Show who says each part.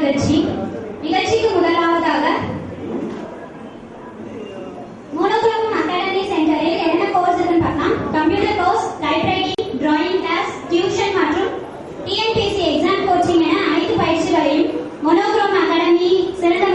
Speaker 1: நிகழ்ச்சி. நிகழ்ச்சிக்கு முதலாவதாக மோனோக்ரோம் அகாடமி சென்டரில் என்ன கோர்ஸ் இருக்குன்னு பார்க்கலாம். Computer course, typewriting, drawing class, tuition மற்றும் டிஎன்பிஎஸ்சி எக்ஸாம் கோச்சிங் என அனைத்து பயிற்சிகளையும் மோனோக்ரோம் அகாடமி சிறந்த